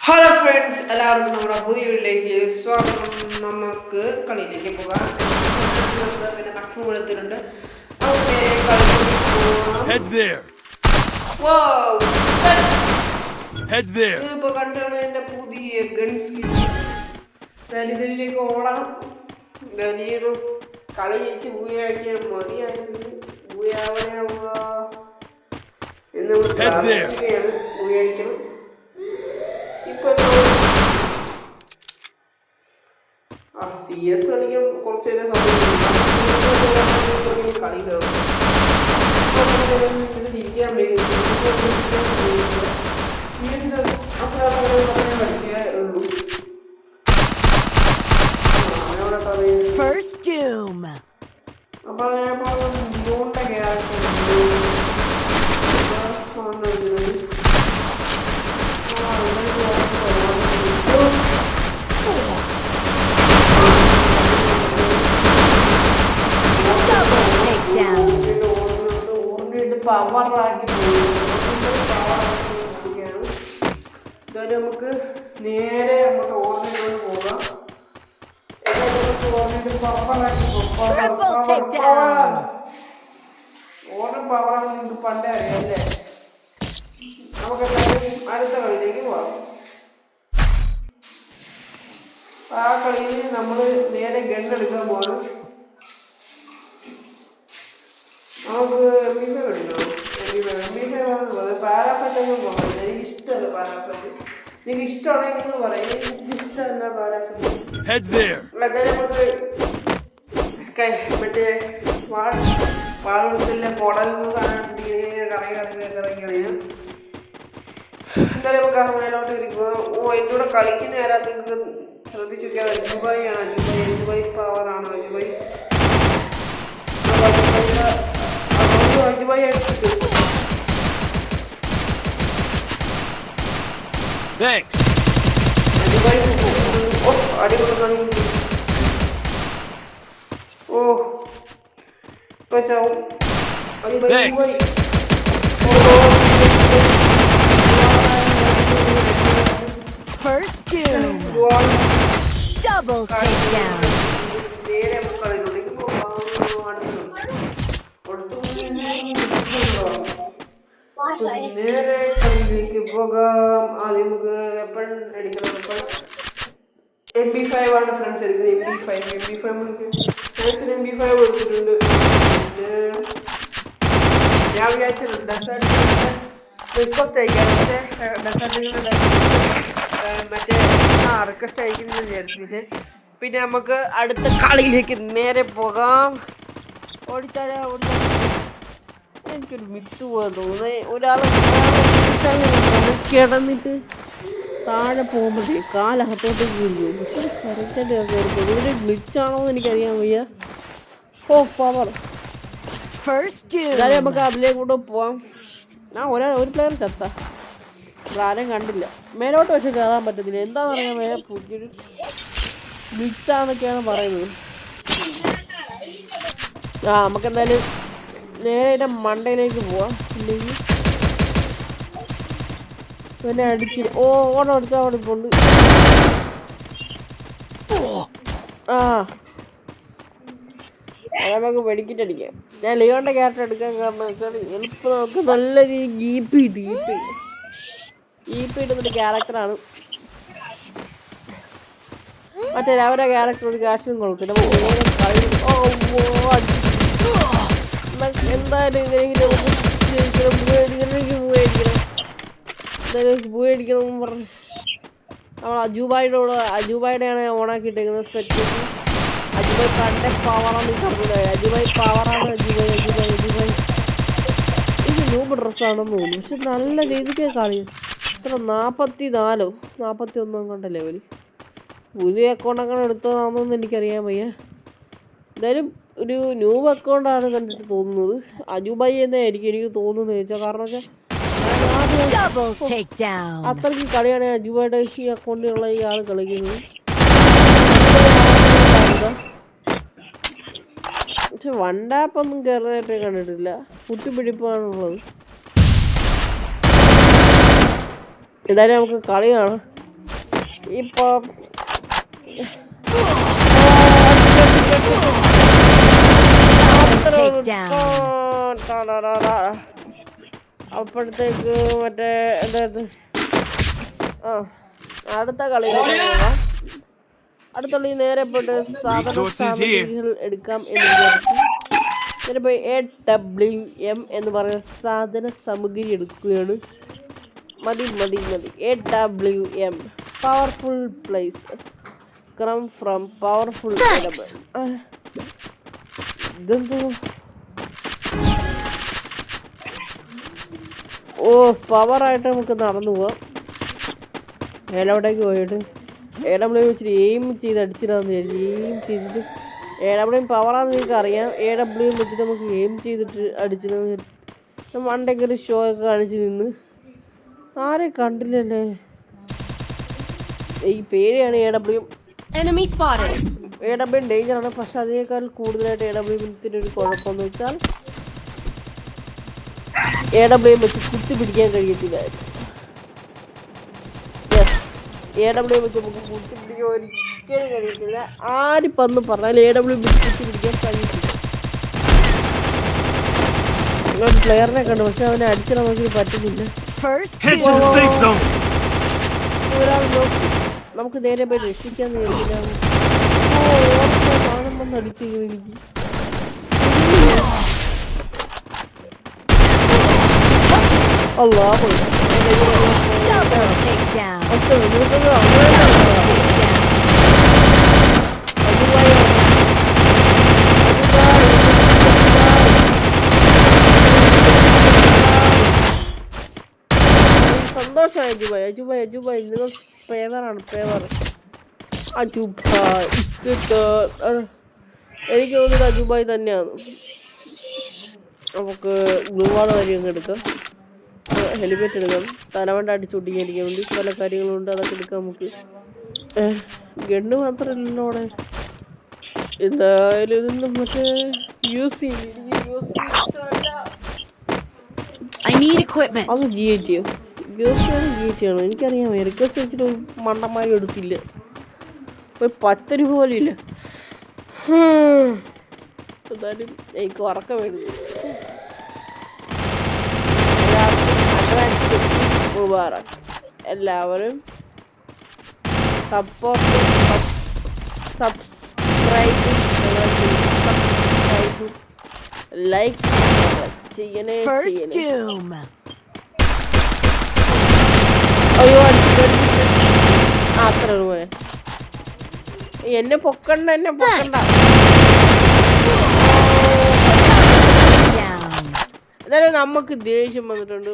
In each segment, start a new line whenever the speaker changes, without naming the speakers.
Hello friends, എല്ലാവർക്കും നമ്മുടെ പുതിയ വീട്ടിലേക്ക് സ്വാഗതം. നമുക്ക് കളിയിലേക്ക് പോകാം. പിന്നെ ഭക്ഷണം കൊടുത്തിട്ടുണ്ട്. ഇതിപ്പോ കണ്ടാണ് എൻ്റെ പുതിയ ഗൺ സ്കിൻ. ഇതിലേക്ക് ഓടാം. വലിയൊരു കളി ജയിച്ച് പൂയാക്കിയ മതിയായിരുന്നു. പൂയാവണ എന്ന് പ്രാർത്ഥിക്കുകയാണ്. പൂയടിക്കണം. CS കളിക്കാൻ കുറച്ച് നേരം കളി കയറും. ഇരിക്കാൻ അപ്പൊ ഡിയോന്റെ ക്യാരക്ടർ പവറാക്കി ഇതായാലും നമുക്ക് നേരെ അങ്ങോട്ട് ഓർഡിനോട് പോകാം. ഓർഡർ പവറാണ് നിങ്ങൾക്ക് പണ്ടേ അറിയാല്ലേ. നമുക്ക് അടുത്ത കളിയിലേക്ക് പോകാം. ആ കളിയിൽ നമ്മൾ നേരെ ഗണ്ണെടുക്കാൻ പോകണം. നമുക്ക് പാരാപ്പറ്റൊന്നും പോകാം. എനിക്ക് ഇഷ്ടമല്ല പാരാപ്പറ്റ്. നിങ്ങൾക്ക് ഇഷ്ടമാണെങ്കിൽ നിങ്ങൾ പറയാം. എനിക്ക് ഇഷ്ടമല്ല പാരാപ്പറ്റ്. മറ്റേ വാഴത്തിലെ കുടലിന് കറങ്ങി എന്തായാലും നമുക്ക് മേലോട്ട് ഇരിക്കുക. എന്നോട് കളിക്കുന്ന ആരാ നിങ്ങൾക്ക് ശ്രദ്ധിച്ചു നോക്കിയാൽ അജുബായി ആണ്. അജുബായി പവറാണ്. അജുബായി
First doom. Double takedown.
നേരെ കളിയിലേക്ക് പോകാം. ആദ്യം നമുക്ക് വെപ്പൺ അടിക്കണം. MP5 ആണ് ഫ്രണ്ട്സ് എടുക്കുന്നത്. MP5 നമുക്ക് MP5 കൊടുത്തിട്ടുണ്ട്. ഞാൻ വിചാരിച്ചിട്ടുണ്ട് ഡെസേർട്ട് റിക്വസ്റ്റ് അയക്കാൻ. ഡെസേർട്ടുകളുടെ മറ്റേ റിക്വസ്റ്റ് അയക്കുന്നത് വിചാരിച്ചില്ലേ. പിന്നെ നമുക്ക് അടുത്ത കളിയിലേക്ക് നേരെ പോകാം. എനിക്കൊരു മിത്ത് പോകാൻ തോന്നുന്നത്. ഒരാളെ കിടന്നിട്ട് താഴെ പോകുമ്പോഴേ കാലഹത്തോട്ടേക്ക് വീഴും. പക്ഷെ കറക്റ്റായിട്ട് കയറിപ്പോകും. ഇതിൻ്റെ ഗ്ലിച്ചാണോ എന്ന് എനിക്കറിയാൻ വയ്യ. പവർ എന്നാലും നമുക്ക് അതിലേക്കൂടെ പോവാം. ഒരു പ്ലെയർ ചത്ത. ആരും കണ്ടില്ല. മേലോട്ട് പക്ഷെ കയറാൻ പറ്റത്തില്ല. എന്താണെന്ന് പറയാൻ മേലെ പുതിയൊരു ഗ്ലിച്ചാന്നൊക്കെയാണ് പറയുന്നത്. നമുക്കെന്തായാലും നേരെ മണ്ടയിലേക്ക് പോവാം. ഇല്ലെങ്കിൽ പിന്നെ അടിച്ച് ഓണം അടിച്ചാൽ അവിടെ ഇപ്പോൾ ഉണ്ട്. നമുക്ക് വെടിക്കിട്ട് അടിക്കാം. ഞാൻ ലിയോന്റെ ക്യാരക്ടർ എടുക്കാൻ കാരണം വെച്ചാൽ എളുപ്പം നമുക്ക് നല്ലൊരു ഈപ്പി ഇടുന്നൊരു ക്യാരക്ടറാണ്. മറ്റേ അവരുടെ ക്യാരക്ടർ ഒരു കാശും കൊള്ളത്തില്ല. എന്തായാലും ഇതെങ്കിലും പൂയടിക്കണം പറഞ്ഞു നമ്മൾ അജുബായിടെയാണ് ഓണാക്കിയിട്ടേക്കുന്നത്. സ്കെച്ച് അജുബായി കണ്ട പവറാണ് പറഞ്ഞില്ല. അജുബായി പവറാണ്. അജുബായി ഇത് നൂബ് ഡ്രസ്സാണെന്ന് തോന്നുന്നു. പക്ഷെ നല്ല രീതിക്ക് കളി. ഇത്ര 44-41 കൊണ്ട ലെവല്. പുതിയ അക്കൗണ്ടൊക്കെ എടുത്തതാണെന്ന് എനിക്കറിയാൻ വയ്യ. എന്തായാലും ഒരു ന്യൂബ് അക്കൗണ്ടാണ് കണ്ടിട്ട് തോന്നുന്നത്. അജുബായി തന്നെ ആയിരിക്കും എനിക്ക് തോന്നുന്നത് ചോദിച്ചാൽ. കാരണം വെച്ചാൽ അത്രയ്ക്ക് കളിയാണ് അജുബായിയുടെ ഈ അക്കൗണ്ടിലുള്ള ഈ ആൾ കളിക്കുന്നത്. പക്ഷെ വണ്ടാപ്പൊന്നും കയറുന്നതായിട്ട് കണ്ടിട്ടില്ല. കുത്തിപ്പിടിപ്പാണുള്ളത്. എന്തായാലും നമുക്ക് കളി കാണാം. ഇപ്പം അപ്പോഴത്തേക്ക് മറ്റേ എന്താ അടുത്ത കളിയിലേക്ക് പോകാം. അടുത്ത കളി നേരെ പോയിട്ട് സാധന സാമഗ്രികൾ എടുക്കാം എന്ന് വിചാരിച്ചു. നേരെ പോയി AWM എന്ന് പറയുന്ന സാധന സാമഗ്രി എടുക്കുകയാണ്. മതി AWM powerful places come from powerful ഇതെന്തോ പവറായിട്ട് നമുക്ക് നടന്നു പോവാം. ഏലവിടേക്ക് പോയിട്ട് AWM വെച്ചിട്ട് എയിം ചെയ്ത് അടിച്ചിടാന്ന് വിചാരിച്ചു. എയിം ചെയ്തിട്ട് AWM പവറാന്ന് നിങ്ങൾക്ക് അറിയാം. AWM വെച്ചിട്ട് നമുക്ക് എയിം ചെയ്തിട്ട് അടിച്ചിടാന്ന് വിചാരിച്ചു. മണ്ടയ്ക്ക് ഒരു ഷോ ഒക്കെ കാണിച്ച് നിന്ന് ആരെ കണ്ടില്ലല്ലേ. ഈ പേടിയാണ് AWM. AWM ഡേഞ്ചറാണ്. പക്ഷെ അതിനേക്കാൾ കൂടുതലായിട്ട് AWMത്തിൻ്റെ ഒരു കുഴപ്പമെന്ന് വെച്ചാൽ AWM വെച്ച് കുത്തി പിടിക്കാൻ കഴിയത്തില്ലായിരുന്നു. AWM വെച്ച് നമുക്ക് കുത്തി പിടിക്കാൻ ഒരിക്കലും കഴിയത്തില്ല. ആരിപ്പന്ന് പറഞ്ഞാൽ AWM വെച്ച് കുത്തി പിടിക്കാൻ കഴിയത്തില്ല. നിങ്ങളൊരു പ്ലെയറിനെ കണ്ടു, പക്ഷെ അവനെ അടിച്ചിടാൻ നമുക്ക് പറ്റുന്നില്ല. ഒരാൾ നോക്കി നമുക്ക് നേരെ പോയി രക്ഷിക്കാൻ നേരില്ല. കാണുമ്പോൾ അടിച്ചത് എനിക്ക് അല്ലാഹു സന്തോഷമായി. അജുബായ് നിങ്ങൾ പേവറാണ്. അജുബായ് എനിക്ക് തോന്നുന്നത് അജുബായ് തന്നെയാണ്. നമുക്ക് ഗ്ലൂവാൾ കാര്യമൊക്കെ എടുക്കാം. ഹെൽമെറ്റ് എടുക്കാം. തലവണ്ട അടിച്ചൊട്ടിക്കാതിരിക്കാൻ വേണ്ടി പല കാര്യങ്ങളുണ്ട്. അതൊക്കെ എടുക്കാം നമുക്ക്. ഗണ്ണ് മാത്രമല്ലല്ലോ അവിടെ. എന്തായാലും ഇതൊന്നും മറ്റേ യൂസ് ചെയ്യും. അത് GATയോ GATയാണോ എനിക്കറിയാം. റിക്വസ്റ്റ് വെച്ചിട്ട് മണ്ടന്മാരും എടുത്തില്ല. ഒരു 10 രൂപ പോലും ഇല്ല. എന്തായാലും എനിക്ക് ഉറക്കം വരുന്നു. മുബാറക്. എല്ലാവരും സബ്സ്ക്രൈബ് ലൈക്ക് ചെയ്യണേ. അയ്യോ അത്ര രൂപ എന്നെ പൊക്കണ്ട. എന്തായാലും നമുക്ക് ദേഷ്യം വന്നിട്ടുണ്ട്.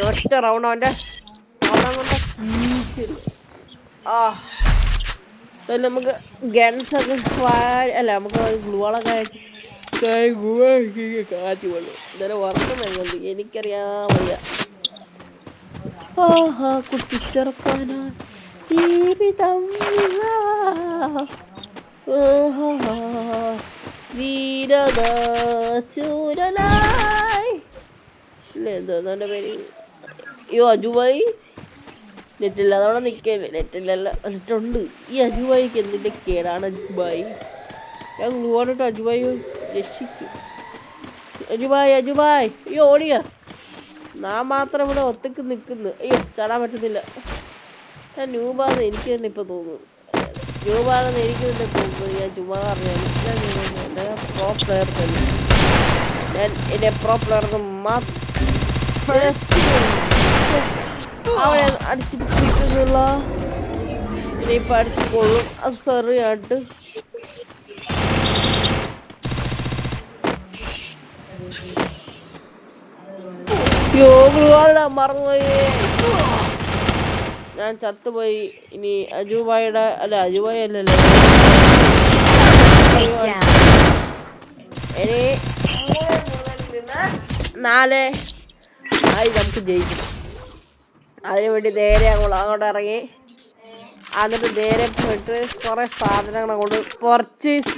ഒറ്റ റൗണ്ട് അവൻ്റെ നമുക്ക് ഗൺസൊക്കെ അല്ല നമുക്ക് ഗ്ലൂളൊക്കെ കാറ്റ് കൊള്ളു. എന്തായാലും ഉറക്കം വരുന്നുണ്ട്. എനിക്കറിയാൻ വയ്യ. കുട്ടിച്ചെറുക്കാനാണ് ജീവിതം വീരദാശൂരനായി എന്താ പേര്. അയ്യോ അജുബായി നെറ്റില്ല. അതവിടെ നിൽക്കല്ലേ. നെറ്റുണ്ട്. ഈ അജുബായിക്ക് എന്തിൻ്റെ കേടാണ് അജുബായി. ഞാൻ ഗ്ലൂവാണിട്ട് അജുബായി രക്ഷിക്കും. അജുബായ് അയ്യോ ഓടിയ ഞാൻ മാത്രം ഇവിടെ ഒറ്റക്ക് നിൽക്കുന്നു. അയ്യോ ചാടാൻ പറ്റുന്നില്ല. ഞാൻ ന്യൂബാന്ന് എനിക്ക് തന്നെ ഇപ്പം തോന്നുന്നു. ന്യൂബാണെന്ന് എനിക്ക് തന്നെ തോന്നുന്നു. ഞാൻ ചുമ്മാ പറഞ്ഞാൽ എൻ്റെ പ്രോ പ്ലെയർ തന്നെ. ഞാൻ എൻ്റെ പ്രോ പ്ലെയർക്ക് മാത്രം അവനെ അടിച്ചിട്ട് കിട്ടുന്നില്ല. ഇനിയിപ്പോൾ അടിച്ചു കൊള്ളും. അത് സെറിയായിട്ട് മറന്നുപോയി. ഞാൻ ചത്തുപോയി. ഇനി അജുബായിയുടെ അജുബായി അല്ലല്ലോ. ഇനി 4 നമുക്ക് ജയിക്കണം. അതിനുവേണ്ടി നേരെ അങ്ങോട്ട് ഇറങ്ങി എന്നിട്ട് നേരെ പോയിട്ട് കുറേ സാധനങ്ങൾ അങ്ങോട്ട് പർച്ചേസ്.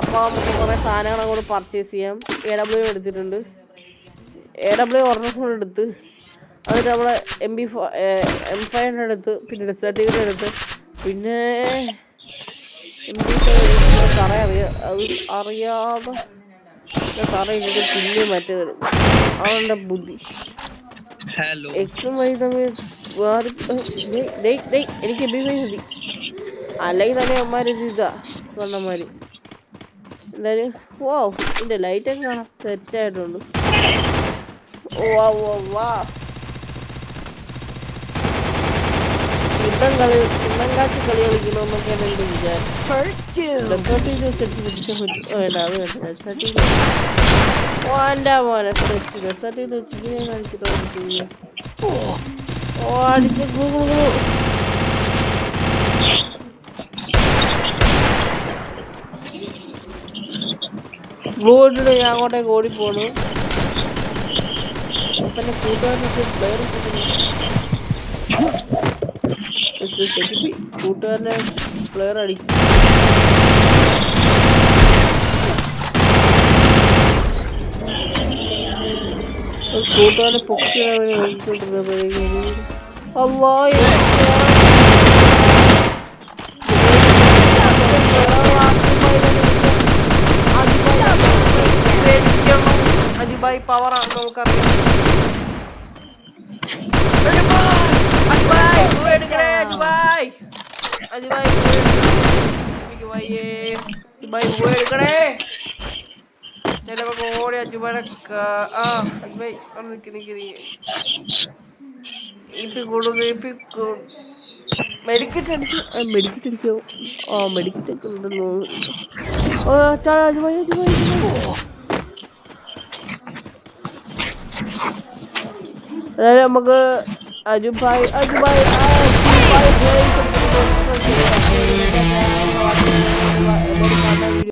അപ്പോൾ നമുക്ക് കുറേ സാധനങ്ങൾ അങ്ങോട്ട് പർച്ചേസ് ചെയ്യാം. AWM എടുത്തിട്ടുണ്ട്. AWM ഒരെണ്ണം എടുത്ത് എന്നിട്ട് നമ്മളെ M5 എടുത്ത് പിന്നെ ഡെസേർട്ടിയുടെ എടുത്ത് പിന്നെ അറിയാം അത് അറിയാതെ തറയിട്ട് പിന്നെ മറ്റേ അവളുടെ ബുദ്ധി എക്സും വൈ തമ്മിൽ എനിക്ക് MP5 മതി അല്ലെങ്കിൽ തന്നെ അമ്മമാര് ഇതാ വണ്ണന്മാര് എന്തായാലും ഓ ഇതിന്റെ ലൈറ്റൊക്കെ കാണാം സെറ്റായിട്ടുണ്ട് വാ ഇടം കാറ്റ് കളി കളിക്കണമെന്നൊക്കെയാണ് എൻ്റെ വിചാരം. എൻ്റെ മോനെ ഡെസേർട്ടിൽ വെച്ച് ഇങ്ങനെ കാണിച്ചിട്ട് ഓ അടിച്ച് ബ്ലൂ ഇട്ടിട്ട് ഞാൻ അങ്ങോട്ടേക്ക് ഓടിപ്പോണു. അപ്പം എൻ്റെ കൂട്ടുകാരനൊക്കെ പ്ലെയർ കൂട്ടുകാരനെ പ്ലെയർ അടിക്കും. കൂട്ടുകാരനെ പൊക്കിയവനെ നോക്കിക്കൊണ്ടിരുന്നപ്പോഴേക്കും അജിബായി പവറാണ് നമുക്കറിയാം. എനിക്ക് വയ്യേ എടുക്കണേ ചിലപ്പോ ഓടി അജുബാനെ അജുബായി മെഡിക്കറ്റ് അടിക്കോ മെഡിക്കറ്റ് ഒക്കെ ഉണ്ടല്ലോ. അതായത് നമുക്ക് അജുബായി